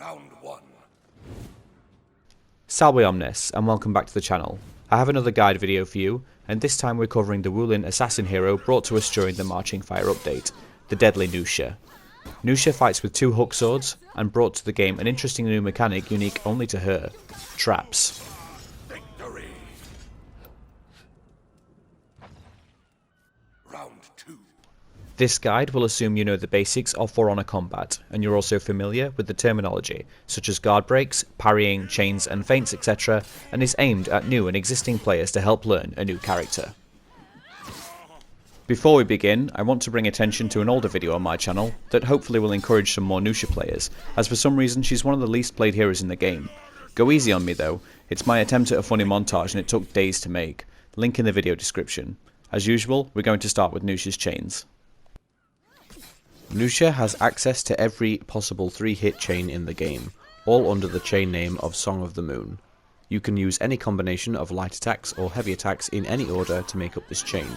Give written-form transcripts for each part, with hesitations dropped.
Round one. Salve Omnis, and welcome back to the channel. I have another guide video for you, and this time we're covering the Wu Lin assassin hero brought to us during the Marching Fire update, the deadly Nuxia. Nuxia fights with 2 hook swords, and brought to the game an interesting new mechanic unique only to her: traps. Victory. Round two. This guide will assume you know the basics of For Honor combat, and you're also familiar with the terminology, such as guard breaks, parrying, chains and feints, etc., and is aimed at new and existing players to help learn a new character. Before we begin, I want to bring attention to an older video on my channel that hopefully will encourage some more Nuxia players, as for some reason she's one of the least played heroes in the game. Go easy on me though, it's my attempt at a funny montage and it took days to make. Link in the video description. As usual, we're going to start with Nuxia's chains. Nuxia has access to every possible 3-hit chain in the game, all under the chain name of Song of the Moon. You can use any combination of light attacks or heavy attacks in any order to make up this chain.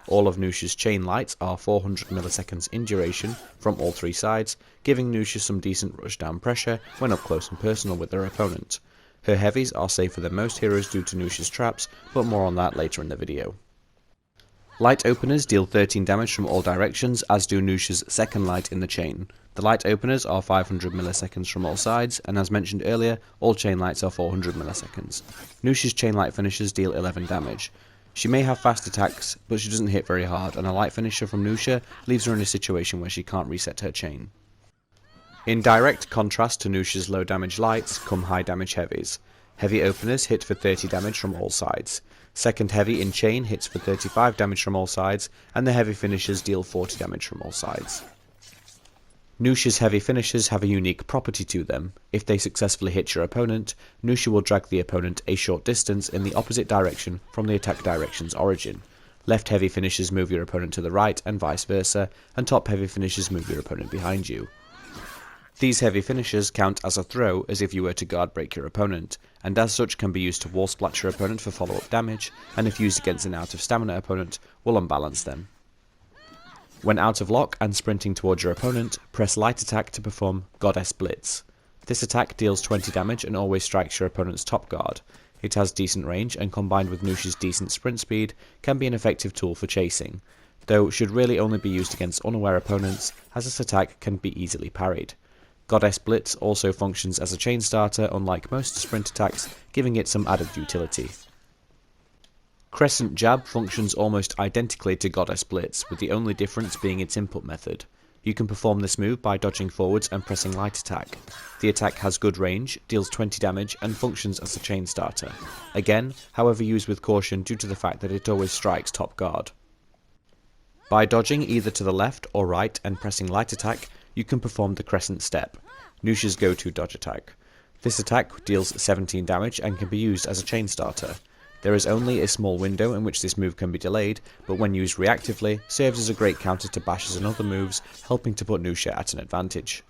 All of Nuxia's chain lights are 400 milliseconds in duration from all 3 sides, giving Nuxia some decent rushdown pressure when up close and personal with their opponent. Her heavies are safer than most heroes due to Nuxia's traps, but more on that later in the video. Light openers deal 13 damage from all directions, as do Nuxia's second light in the chain. The light openers are 500 milliseconds from all sides, and as mentioned earlier, all chain lights are 400 milliseconds. Nuxia's chain light finishers deal 11 damage. She may have fast attacks, but she doesn't hit very hard, and a light finisher from Nuxia leaves her in a situation where she can't reset her chain. In direct contrast to Nuxia's low damage lights come high damage heavies. Heavy openers hit for 30 damage from all sides. Second heavy in chain hits for 35 damage from all sides, and the heavy finishers deal 40 damage from all sides. Nuxia's heavy finishers have a unique property to them. If they successfully hit your opponent, Nuxia will drag the opponent a short distance in the opposite direction from the attack direction's origin. Left heavy finishers move your opponent to the right and vice versa, and top heavy finishers move your opponent behind you. These heavy finishers count as a throw as if you were to guard break your opponent, and as such can be used to wall splat your opponent for follow-up damage, and if used against an out of stamina opponent, will unbalance them. When out of lock and sprinting towards your opponent, press light attack to perform Goddess Blitz. This attack deals 20 damage and always strikes your opponent's top guard. It has decent range, and combined with Nuxia's decent sprint speed, can be an effective tool for chasing, though should really only be used against unaware opponents, as this attack can be easily parried. Goddess Blitz also functions as a chain starter unlike most sprint attacks, giving it some added utility. Crescent Jab functions almost identically to Goddess Blitz, with the only difference being its input method. You can perform this move by dodging forwards and pressing light attack. The attack has good range, deals 20 damage, and functions as a chain starter. Again, however, used with caution due to the fact that it always strikes top guard. By dodging either to the left or right and pressing light attack, you can perform the Crescent Step, Nuxia's go-to dodge attack. This attack deals 17 damage and can be used as a chain starter. There is only a small window in which this move can be delayed, but when used reactively, serves as a great counter to bashes and other moves, helping to put Nuxia at an advantage.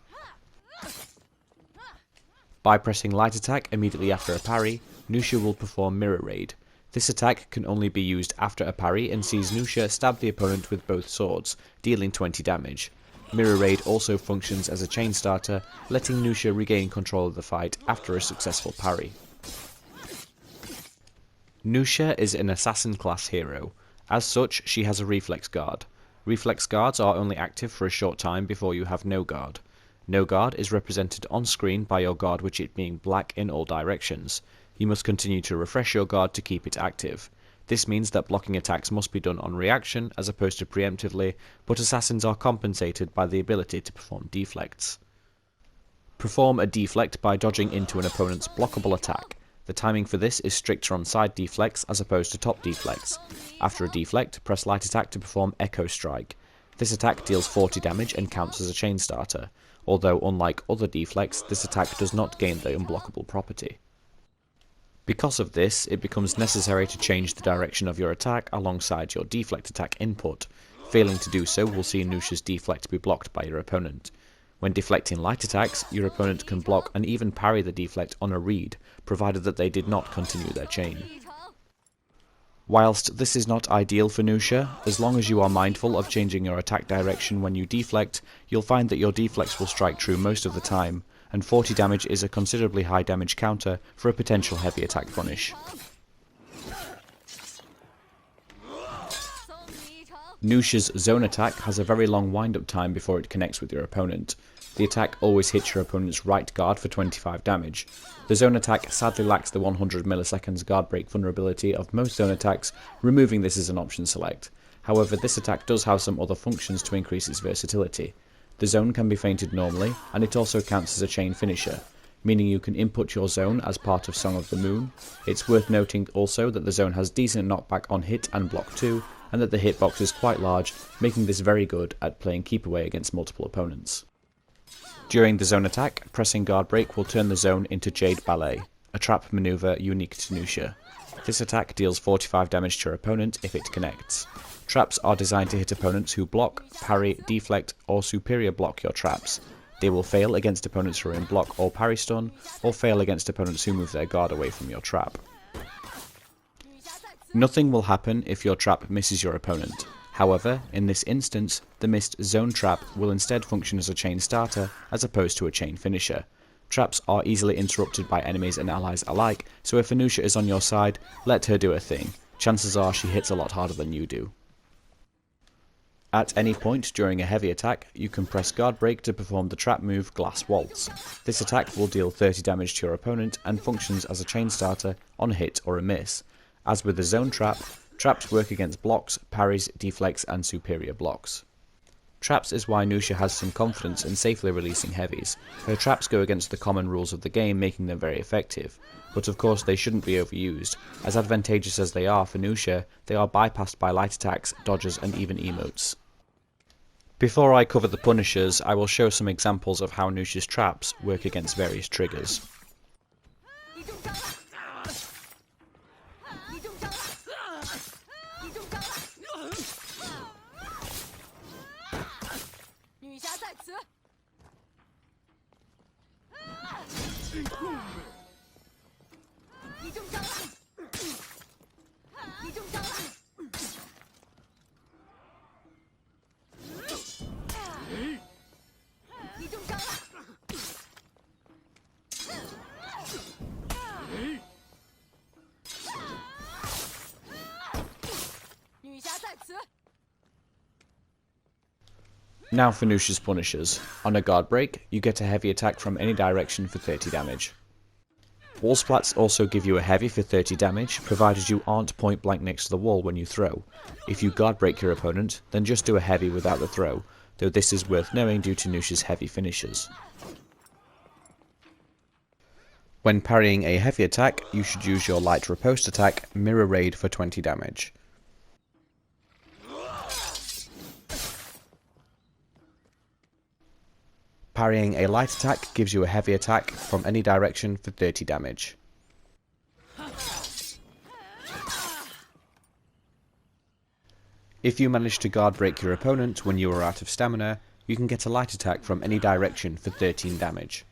By pressing light attack immediately after a parry, Nuxia will perform Mirror Raid. This attack can only be used after a parry and sees Nuxia stab the opponent with both swords, dealing 20 damage. Mirror Raid also functions as a chain starter, letting Nuxia regain control of the fight after a successful parry. Nuxia is an assassin class hero. As such, she has a Reflex guard. Reflex guards are only active for a short time before you have no guard. No guard is represented on screen by your guard widget being black in all directions. You must continue to refresh your guard to keep it active. This means that blocking attacks must be done on reaction as opposed to preemptively, but assassins are compensated by the ability to perform deflects. Perform a deflect by dodging into an opponent's blockable attack. The timing for this is stricter on side deflects as opposed to top deflects. After a deflect, press light attack to perform Echo Strike. This attack deals 40 damage and counts as a chain starter, although unlike other deflects, this attack does not gain the unblockable property. Because of this, it becomes necessary to change the direction of your attack alongside your deflect attack input. Failing to do so will see Nuxia's deflect be blocked by your opponent. When deflecting light attacks, your opponent can block and even parry the deflect on a read, provided that they did not continue their chain. Whilst this is not ideal for Nuxia, as long as you are mindful of changing your attack direction when you deflect, you'll find that your deflects will strike true most of the time, and 40 damage is a considerably high damage counter for a potential heavy attack punish. Nuxia's zone attack has a very long wind-up time before it connects with your opponent. The attack always hits your opponent's right guard for 25 damage. The zone attack sadly lacks the 100 milliseconds guard break vulnerability of most zone attacks, removing this as an option select. However, this attack does have some other functions to increase its versatility. The zone can be feinted normally, and it also counts as a chain finisher, meaning you can input your zone as part of Song of the Moon. It's worth noting also that the zone has decent knockback on hit and block too, and that the hitbox is quite large, making this very good at playing keep away against multiple opponents. During the zone attack, pressing guard break will turn the zone into Jade Ballet, a trap maneuver unique to Nuxia. This attack deals 45 damage to your opponent if it connects. Traps are designed to hit opponents who block, parry, deflect, or superior block your traps. They will fail against opponents who are in block or parry stun, or fail against opponents who move their guard away from your trap. Nothing will happen if your trap misses your opponent. However, in this instance, the missed zone trap will instead function as a chain starter as opposed to a chain finisher. Traps are easily interrupted by enemies and allies alike, so if Nuxia is on your side, let her do her thing. Chances are she hits a lot harder than you do. At any point during a heavy attack, you can press guard break to perform the trap move Glass Waltz. This attack will deal 30 damage to your opponent and functions as a chain starter on a hit or a miss. As with the zone trap, traps work against blocks, parries, deflects, and superior blocks. Traps is why Nuxia has some confidence in safely releasing heavies. Her traps go against the common rules of the game, making them very effective. But of course they shouldn't be overused. As advantageous as they are for Nuxia, they are bypassed by light attacks, dodges, and even emotes. Before I cover the punishers, I will show some examples of how Nuxia's traps work against various triggers. Now for Nuxia's punishers. On a guard break, you get a heavy attack from any direction for 30 damage. Wall splats also give you a heavy for 30 damage, provided you aren't point blank next to the wall when you throw. If you guard break your opponent, then just do a heavy without the throw, though this is worth knowing due to Nuxia's heavy finishes. When parrying a heavy attack, you should use your light riposte attack, Mirror Raid, for 20 damage. Parrying a light attack gives you a heavy attack from any direction for 30 damage. If you manage to guard break your opponent when you are out of stamina, you can get a light attack from any direction for 13 damage.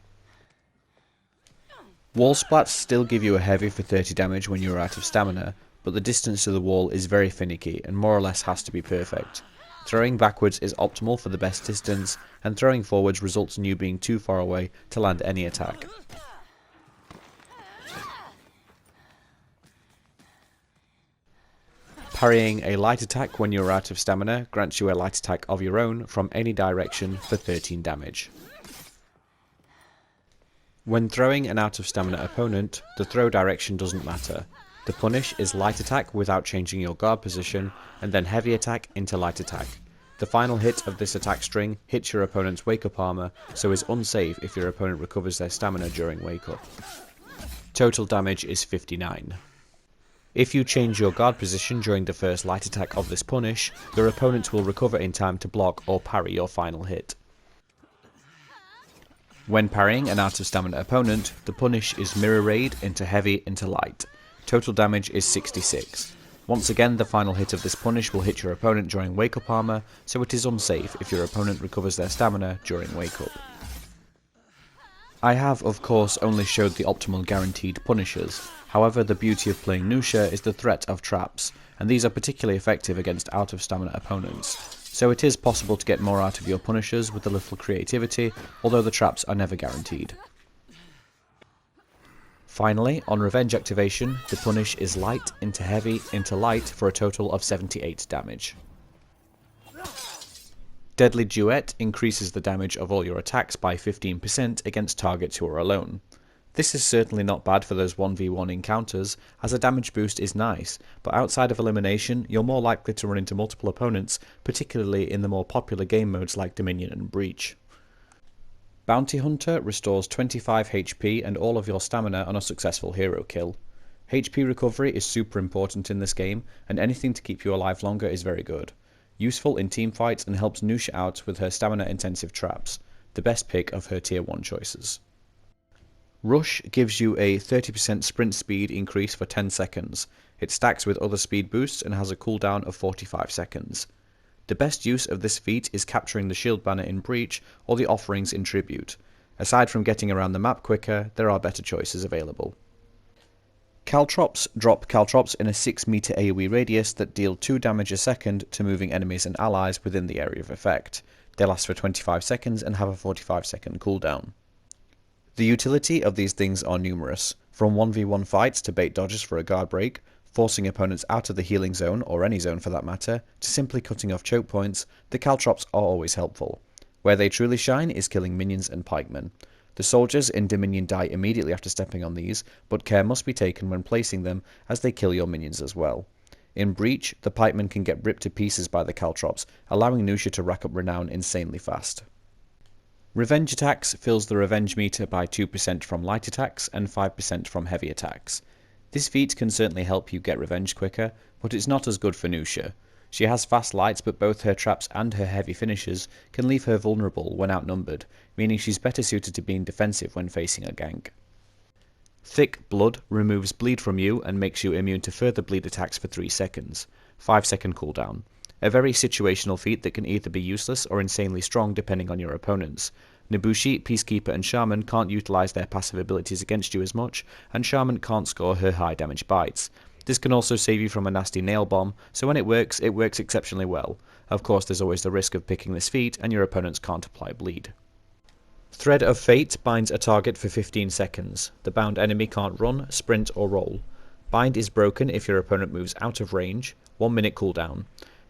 Wall splats still give you a heavy for 30 damage when you are out of stamina, but the distance to the wall is very finicky and more or less has to be perfect. Throwing backwards is optimal for the best distance, and throwing forwards results in you being too far away to land any attack. Parrying a light attack when you are out of stamina grants you a light attack of your own from any direction for 13 damage. When throwing an out of stamina opponent, the throw direction doesn't matter. The punish is light attack without changing your guard position, and then heavy attack into light attack. The final hit of this attack string hits your opponent's wake up armor, so is unsafe if your opponent recovers their stamina during wake up. Total damage is 59. If you change your guard position during the first light attack of this punish, your opponent will recover in time to block or parry your final hit. When parrying an out of stamina opponent, the punish is Mirror Raid into heavy into light. Total damage is 66. Once again, the final hit of this punish will hit your opponent during wake up armor, so it is unsafe if your opponent recovers their stamina during wake up. I have, of course, only showed the optimal guaranteed punishers. However, the beauty of playing Nuxia is the threat of traps, and these are particularly effective against out of stamina opponents. So it is possible to get more out of your punishers with a little creativity, although the traps are never guaranteed. Finally, on revenge activation, the punish is light into heavy into light for a total of 78 damage. Deadly Duet increases the damage of all your attacks by 15% against targets who are alone. This is certainly not bad for those 1v1 encounters, as a damage boost is nice, but outside of elimination, you're more likely to run into multiple opponents, particularly in the more popular game modes like Dominion and Breach. Bounty Hunter restores 25 HP and all of your stamina on a successful hero kill. HP recovery is super important in this game, and anything to keep you alive longer is very good. Useful in teamfights and helps Nuxia out with her stamina intensive traps, the best pick of her tier 1 choices. Rush gives you a 30% sprint speed increase for 10 seconds. It stacks with other speed boosts and has a cooldown of 45 seconds. The best use of this feat is capturing the shield banner in Breach or the offerings in Tribute. Aside from getting around the map quicker, there are better choices available. Caltrops drop caltrops in a 6 meter AoE radius that deal 2 damage a second to moving enemies and allies within the area of effect. They last for 25 seconds and have a 45-second cooldown. The utility of these things are numerous, from 1v1 fights to bait dodges for a guard break, forcing opponents out of the healing zone, or any zone for that matter, to simply cutting off choke points. The caltrops are always helpful. Where they truly shine is killing minions and pikemen. The soldiers in Dominion die immediately after stepping on these, but care must be taken when placing them, as they kill your minions as well. In Breach, the pikemen can get ripped to pieces by the caltrops, allowing Nuxia to rack up renown insanely fast. Revenge attacks fills the revenge meter by 2% from light attacks and 5% from heavy attacks. This feat can certainly help you get revenge quicker, but it's not as good for Nuxia. She has fast lights, but both her traps and her heavy finishes can leave her vulnerable when outnumbered, meaning she's better suited to being defensive when facing a gank. Thick Blood removes bleed from you and makes you immune to further bleed attacks for 3 seconds, 5-second cooldown. A very situational feat that can either be useless or insanely strong depending on your opponents. Nobushi, Peacekeeper and Shaman can't utilise their passive abilities against you as much, and Shaman can't score her high damage bites. This can also save you from a nasty nail bomb, so when it works exceptionally well. Of course, there's always the risk of picking this feat and your opponents can't apply bleed. Thread of Fate binds a target for 15 seconds. The bound enemy can't run, sprint or roll. Bind is broken if your opponent moves out of range, 1 minute cooldown.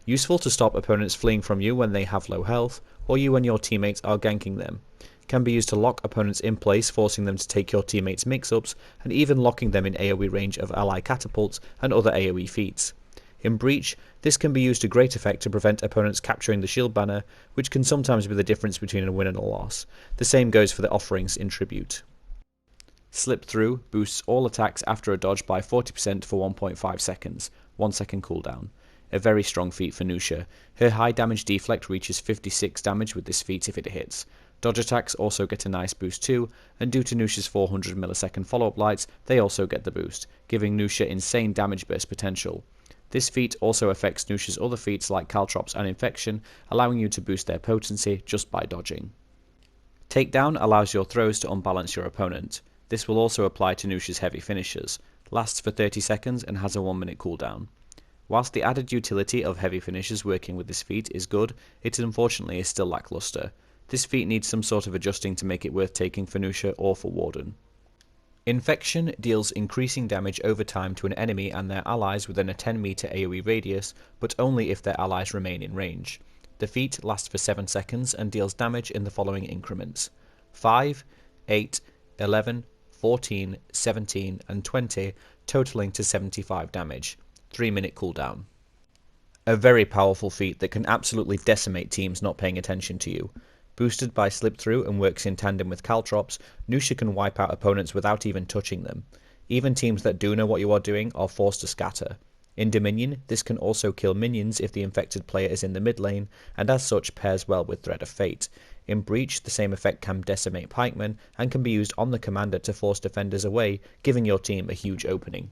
Useful to stop opponents fleeing from you when they have low health, or you and your teammates are ganking them. Can be used to lock opponents in place, forcing them to take your teammates' mix-ups, and even locking them in AoE range of ally catapults and other AoE feats. In Breach, this can be used to great effect to prevent opponents capturing the shield banner, which can sometimes be the difference between a win and a loss. The same goes for the offerings in Tribute. Slip Through boosts all attacks after a dodge by 40% for 1.5 seconds, 1 second cooldown. A very strong feat for Nuxia. Her high damage deflect reaches 56 damage with this feat if it hits. Dodge attacks also get a nice boost too, and due to Nuxia's 400 millisecond follow-up lights, they also get the boost, giving Nuxia insane damage burst potential. This feat also affects Nuxia's other feats like Caltrops and Infection, allowing you to boost their potency just by dodging. Takedown allows your throws to unbalance your opponent. This will also apply to Nuxia's heavy finishers, lasts for 30 seconds and has a 1 minute cooldown. Whilst the added utility of heavy finishers working with this feat is good, it unfortunately is still lackluster. This feat needs some sort of adjusting to make it worth taking for Nuxia or for Warden. Infection deals increasing damage over time to an enemy and their allies within a 10 meter AoE radius, but only if their allies remain in range. The feat lasts for 7 seconds and deals damage in the following increments: 5, 8, 11, 14, 17 and 20, totaling to 75 damage. 3 minute cooldown. A very powerful feat that can absolutely decimate teams not paying attention to you. Boosted by Slip Through and works in tandem with Caltrops, Nuxia can wipe out opponents without even touching them. Even teams that do know what you are doing are forced to scatter. In Dominion, this can also kill minions if the infected player is in the mid lane, and as such pairs well with Thread of Fate. In Breach, the same effect can decimate pikemen, and can be used on the commander to force defenders away, giving your team a huge opening.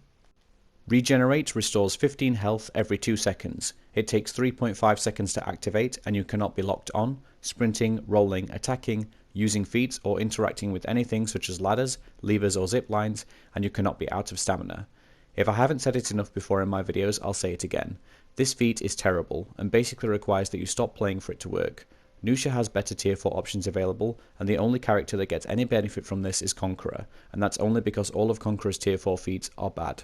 Regenerate restores 15 health every 2 seconds. It takes 3.5 seconds to activate, and you cannot be locked on, sprinting, rolling, attacking, using feats, or interacting with anything such as ladders, levers or zip lines, and you cannot be out of stamina. If I haven't said it enough before in my videos, I'll say it again. This feat is terrible, and basically requires that you stop playing for it to work. Nuxia has better tier 4 options available, and the only character that gets any benefit from this is Conqueror, and that's only because all of Conqueror's tier 4 feats are bad.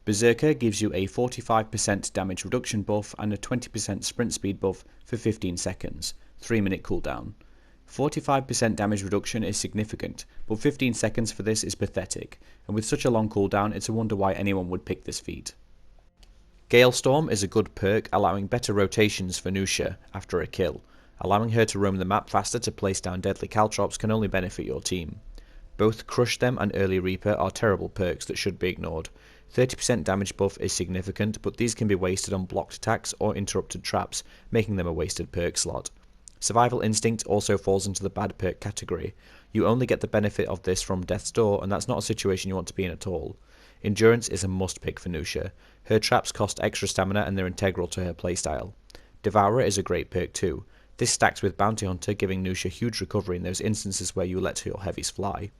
Berserker gives you a 45% damage reduction buff and a 20% sprint speed buff for 15 seconds, 3-minute cooldown. 45% damage reduction is significant, but 15 seconds for this is pathetic, and with such a long cooldown it's a wonder why anyone would pick this feat. Galestorm is a good perk allowing better rotations for Nuxia after a kill. Allowing her to roam the map faster to place down deadly caltrops can only benefit your team. Both Crush Them and Early Reaper are terrible perks that should be ignored. 30% damage buff is significant, but these can be wasted on blocked attacks or interrupted traps, making them a wasted perk slot. Survival Instinct also falls into the bad perk category. You only get the benefit of this from Death's Door, and that's not a situation you want to be in at all. Endurance is a must pick for Nuxia. Her traps cost extra stamina and they're integral to her playstyle. Devourer is a great perk too. This stacks with Bounty Hunter, giving Nuxia huge recovery in those instances where you let your heavies fly.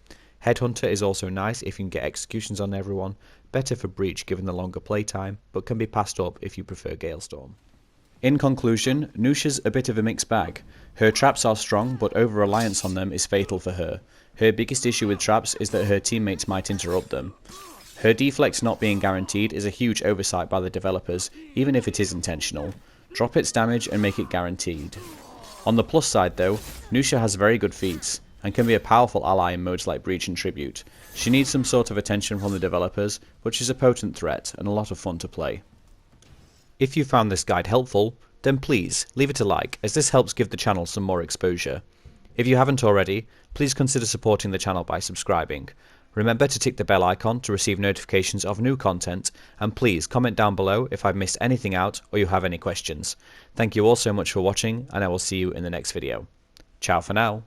Headhunter is also nice if you can get executions on everyone, better for Breach given the longer playtime, but can be passed up if you prefer Galestorm. In conclusion, Nuxia's a bit of a mixed bag. Her traps are strong, but over-reliance on them is fatal for her. Her biggest issue with traps is that her teammates might interrupt them. Her deflects not being guaranteed is a huge oversight by the developers, even if it is intentional. Drop its damage and make it guaranteed. On the plus side though, Nuxia has very good feats, and can be a powerful ally in modes like Breach and Tribute. She needs some sort of attention from the developers, but she's a potent threat and a lot of fun to play. If you found this guide helpful, then please leave it a like, as this helps give the channel some more exposure. If you haven't already, please consider supporting the channel by subscribing. Remember to tick the bell icon to receive notifications of new content, and please comment down below if I've missed anything out or you have any questions. Thank you all so much for watching, and I will see you in the next video. Ciao for now.